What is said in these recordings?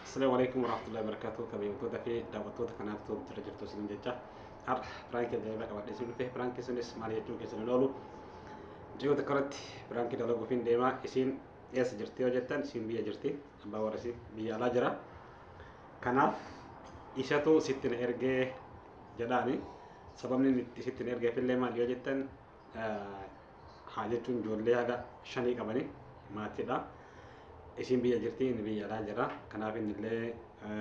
السلام عليكم ورحمة الله وبركاته. كبيرتوتا في دعوتوتا كنافتو درجتو سنين جتا هر فرانك دايما كواد اسم فيه فرانك سنس مالي تو كيسن لولو جو ذكرت فرانك دلوغو فين ديما اسين يس جرتي وجتان سين بيا جرتي ابا ورسي بيا لا جرا كناف إيشاتو ستين إرجع جداني سببني ستين إرجع في اللي ما اليو جتان حاجتون جولي هذا شني كماني ما تدا isin biyya jirti inni biyyaadhaa jira kanaaf inni illee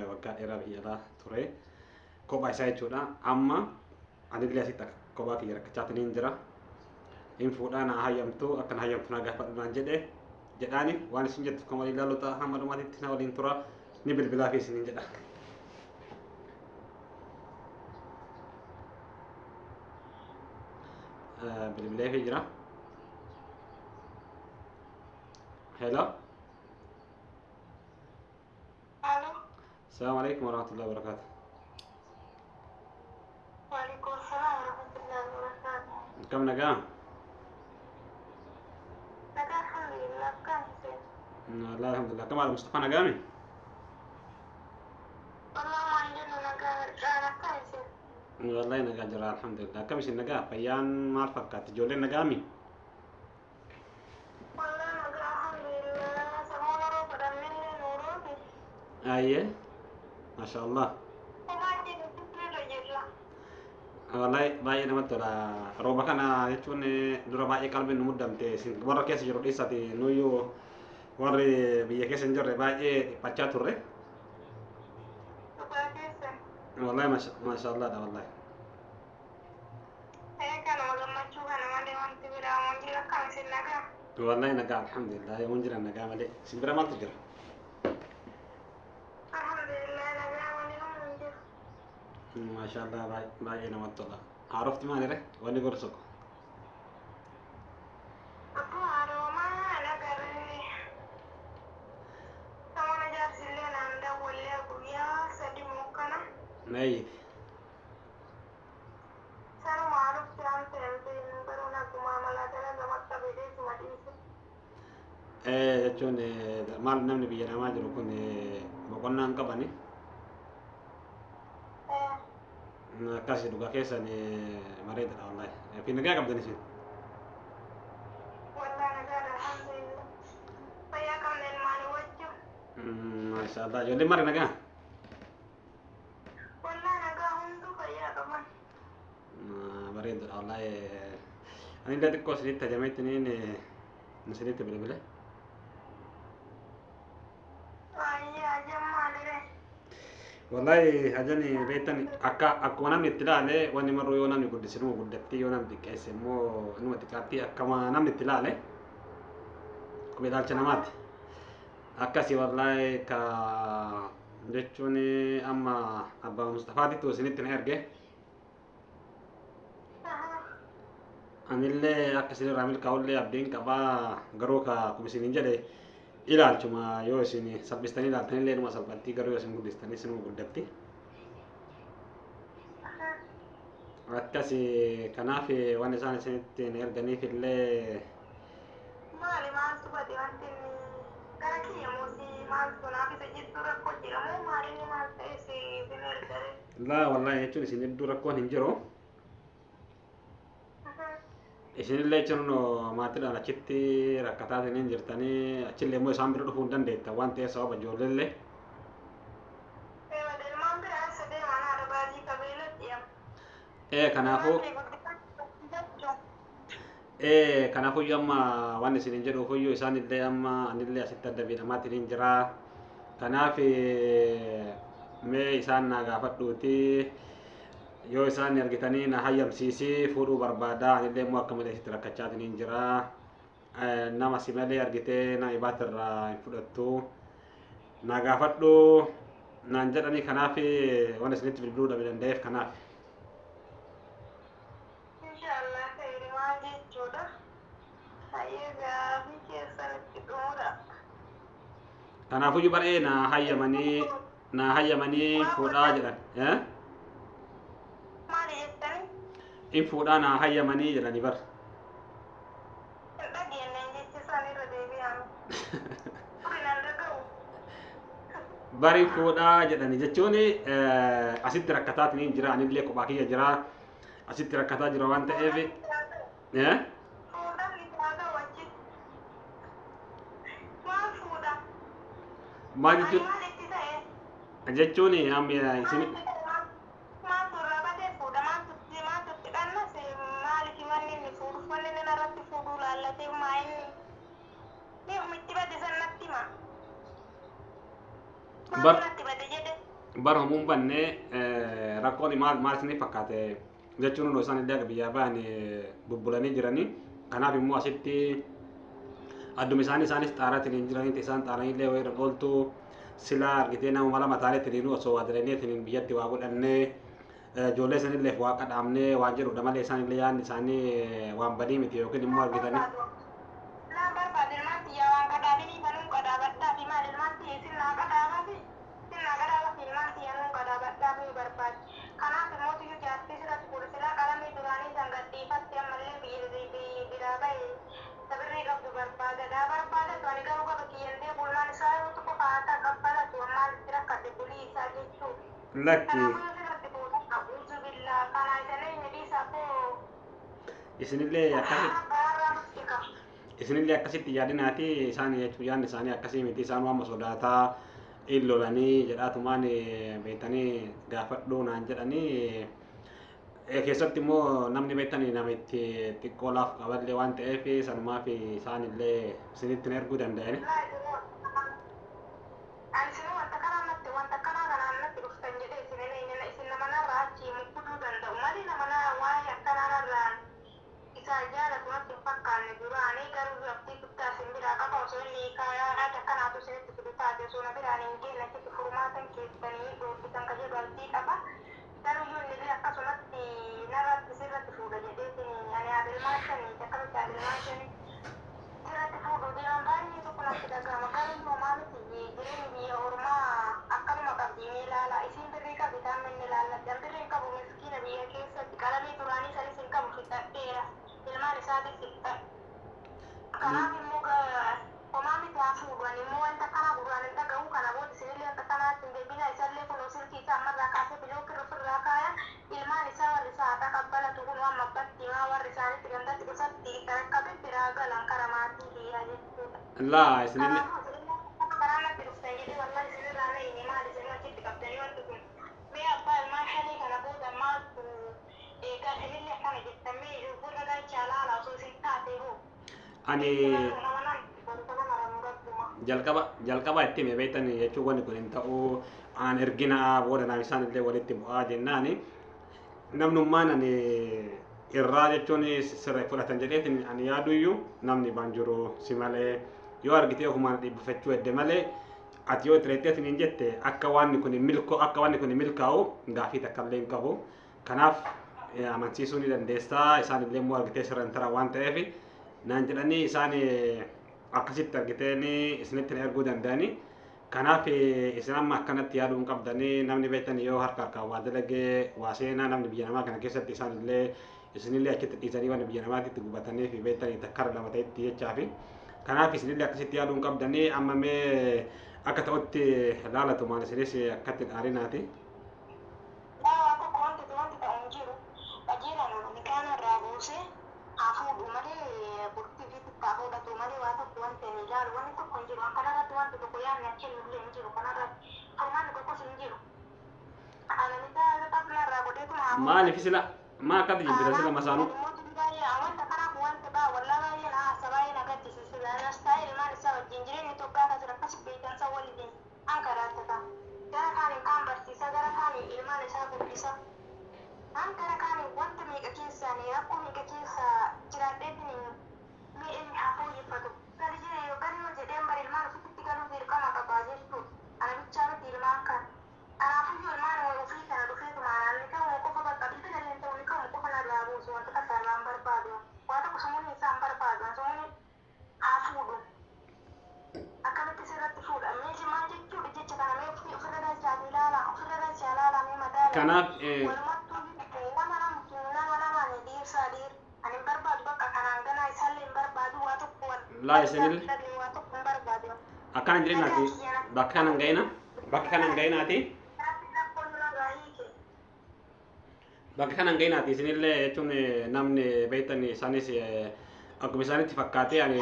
waggaa dheeraa biyyaadhaa ture kophaa isaa jechuudha amma anillee asitti kophaa kiyya rakkachaatiin jira hin fuudhaa naa hayyamtu akka na hayyamtu naa gaafadhu naan jedhaani waan isin jettu kan walii ilaalota hamma dhumaatitti na waliin tura ni bilbilaa fi isiniin jedha. Bilbilee fi jira. Hello. السلام عليكم ورحمة الله وبركاته. وعليكم السلام ورحمة الله وبركاته. كم نقام؟ نقام الحمد لله كم سنة؟ لا الحمد لله. كم على مصطفى نقامي؟ والله ما عندنا نقام أنا كم سنة؟ والله نقام جرى الحمد لله. كم سنة نقام؟ فيان ما الفكات جولين نقامي؟ والله نقام الحمد لله سمونا روح دمني نوروبي. أيه ما شاء الله. والله باي نمت ولا روبا كان يجون درا باي قلبي نمدم تيسين ورا كيس جرو إساتي نويو ورا بيا كيس نجر باي بتشاتور والله ما شاء الله ده والله. والله نجا الحمد لله يوم جرا نجا مالي سبرا ما تجرا. ما شاء الله باي نمت ولا عرفت ما نره واني قرصك. أبو أروما أنا قرري سوانا جالس الليل عنده ولا أبويا سدي موكنا. نايد. سانو معروف جام تلبين برونا كما ملاتنا زمان تبدي سماديس. يجون مال نمني بيجنا ما جرو كوني بقولنا أنك بني. kasih duga kesan marida Allah. Fi negara kabdan sih. Wallah negara alhamdulillah. Saya kamnen mani wajju. Masya Allah. Jadi mari negara. Wallah negara hundu kaya kaman. Marida Allah. Ani dari kos ini tajamait ini nasihat bila-bila. Iya jamal deh. والله هجاني بيتن أكا ونام نتلالة واني مرة يونام يقول دسنو يقول دتي يونام دكيس مو نو تكاتي أكا ما نام نتلالة كبيدال چنامات أكاسي والله كا جتوني أما أبا مصطفى دي تو سنة تنهرجة أنا اللي أكاسي رامل كاولي أبدين كبا غروكا كمسين إنجلي ilal cuma yo sini sabbistani ilal tani len masal banti garu yo sini gudistani sinu guddatti akkasi kanafi wan isaan isinitti erganii fille Maali maaltu bade wanti gara kiyya moosi maaltu naaf isa jettu rakkoo jedhamu maali ni maal ta'e si bineeldare. la wallahi jechuun isin iddoo rakkoon hin jiru isinillee jechuun maatiidhaan achitti rakkataa isiniin jirtanii achillee immoo isaan bira dhufuu hin dandeetta waan ta'eef sababa ijoolleellee. Ilmaan biraan sadee mana haadha baadii qabeelatti yaam. Kanaafuu amma waan isiniin jedhuufiyyuu isaanillee amma anillee asitti adda miidhamaatiin jira kanaaf mee isaan naa gaafadhuuti. Yoo isaan argitanii na hayyamsiisii fuudhuu barbaadaa anillee immoo akka malee sitti rakkachaatiin jira nama si malee argitee na ibaatirraa hin fudhattu na gaafadhu naan jedhanii kanaaf waan isinitti bilbiluu dhabe danda'eef kanaaf. Inshallah khayri maal jechuudha. Hayyee gaafii keessanitti dhumudha. Kanaafuyyuu bar'ee na hayyamanii fuudhaa jedhan. In fuudhaa na hayyamanii jedhanii bar. bari fuudhaa jedhani jechuun asitti rakkataatiin jira anillee kophaa kiyya jira asitti rakkataa jira waan ta'eef maal jechuun amma isin bar homuun banne rakkoon maal isinii fakkaate jechuun osoo isaan illee biyyaa ba'an bubbulanii jiranii kanaaf immoo asitti adduma isaanis xaaraatiin jiranitti isaan xaaraniillee wayirra ooltu sila argitee nama mala mataaneetiin osoo waadiraneetiin biyyatti waa godhannee ijoollee sanillee waa qadhaamnee waan jedhudha malee isaanillee yaadni isaanii waan badii miti yookiin immoo argitanii. Kanaaf immoo tuyyuu jaartii sirratti kursila qalamii duraanii san gadhiifatte ammallee biraa bahe sabirrii qabdu barbaada ani garuu qaba kiyyantee bulmaan isaa yoo tokko faataa qabbaalatu ammaan itti rakkate bulii isaa jechuu lakki kanaafuu sirratti fuudhu uzu billaa kana isalee inni dhiisaa koo isinillee akkasitti yaadinaati isaan jechuun yaadni isaanii akkasii miti isaan waan sodaataa illolanii jedhaatumaan beektanii gaafadhuu naan jedhanii keessatti immoo namni beektanii namitti xiqqoo laaf qaballee waan ta'eef sanumaaf isaanillee isinitti erguu danda'ani. لا isinillee ani jalqaba itti hime beektan jechuun wanni kun hin ta'u aan ergina booda naaf isaanillee walitti bu'aa jennaani namnummaan ani irraa jechuun sirra fudhatan jedheetiin ani yaaduyyuu namni baan jiru si malee yoo argitee ofumaan dhiibbifachuu edde malee ati yoo xireetteetiin hin jette akka wanni kun milkaa'u gaafii takkallee hin qabu kanaaf amansiisuu ni dandeessaa isaanillee immoo argitee sirran tara waan ta'eef naan jedhanii isaan akkasitti argiteen isinitti erguu danda'anii kanaaf isin amma akkanatti yaaduu hin qabdanii namni beektan yoo harka waa dalagee waa seenaa namni biyya namaa kana keessatti isaanillee isinillee achitti dhiisanii waan biyya namaatitti gubatanii fi beektanii takkara lama ta'etti jechaafi kanaaf isinillee akkasitti yaaduu hin qabdanii amma mee akka ta'utti laalatu maal isinis akkatti dhaarinaati. Maaliif sila maa akkatti jibbita sila masaanuu? Kanaaf laa isinillee akkaan jireenya bakka kanan ga'ina bakka kanan ga'inaati bakka kanan ga'inaati isinillee jechuun namni beektan isaanis akkuma isaanitti fakkaatee ani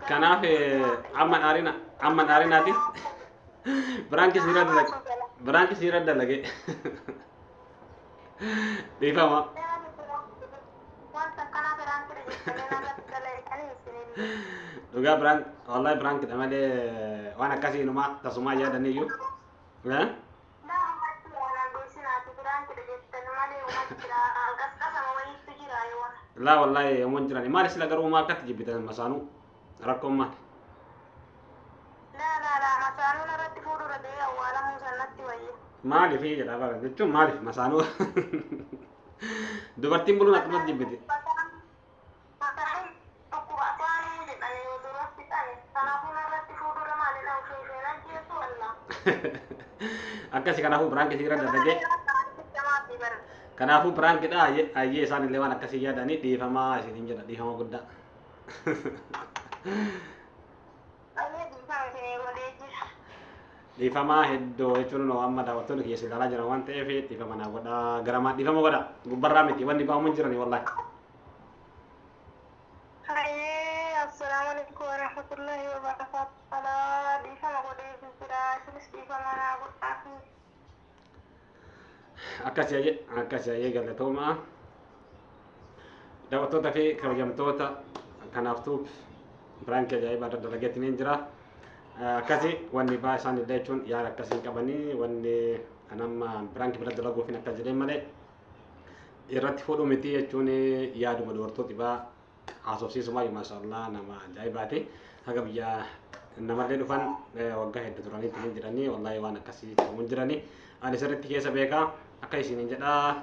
kanaaf amma dhaarinaati biraanki siira dalage dhiifama dhugaa biraan wallahi biraankiidha malee waan akkasii inumaa tasumaa yaadaniyyuu laa wallahi yommuu jiran maal sila garuu maa akkatti jibbitan masaanuu rakkoon maal maaliif jedha bara jechuun maaliif masaanuu dubartiin buluun akkuma jibbiti akkasi kanaafuu biraanki siira dadhabee kanaafuu biraankiidha ayyee isaan illee waan akkasii yaadanii dhiifamaa isiniin jedha dhiifama guddaa dhiifamaa hedduu jechuun amma daawwattoonni keessa ilaalaa jiran waan ta'eef dhiifama naa godha garamaa dhiifama godha gubbarraa miti wanni ba'amu hin jirani wallahi. Assalamualaikum warahmatullahi wabarakatuh. Dhiifama godhee jira isinis dhiifama naa godhaafi. Akkasii ayyee galatooma daawwattoota fi kabajamtoota kanaaftuu biraanki ajaa'ibaa daldalageetiin hin jira. Akkasii wanni baa isaan illee jechuun yaada akkasiin qabanii wanni kan amma biraanki bira dalaguuf hin akkas jedheen malee irratti fuudhu miti jechuun yaaduma dubartooti baa haasofsiisumaa maashaallah nama ajaa'ibaati. Haga biyya namallee dhufan waggaa hedduu turaniitti hin jiranii wallahi waan akkasii ta'uu jiranii ani sirriitti keessa beekaa akka isiniin jedhaa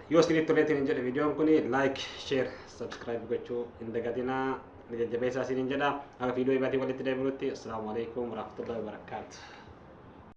yoo isinitti toleetiin hin jedhe viidiyoon kun like share subscribe gochuu hin dagatinaa jajjabeessaa isiniin jedha haga viidiyoo ibaatii walitti deebinutti assalaamu alaikum warahmatullahi wabarakatuh.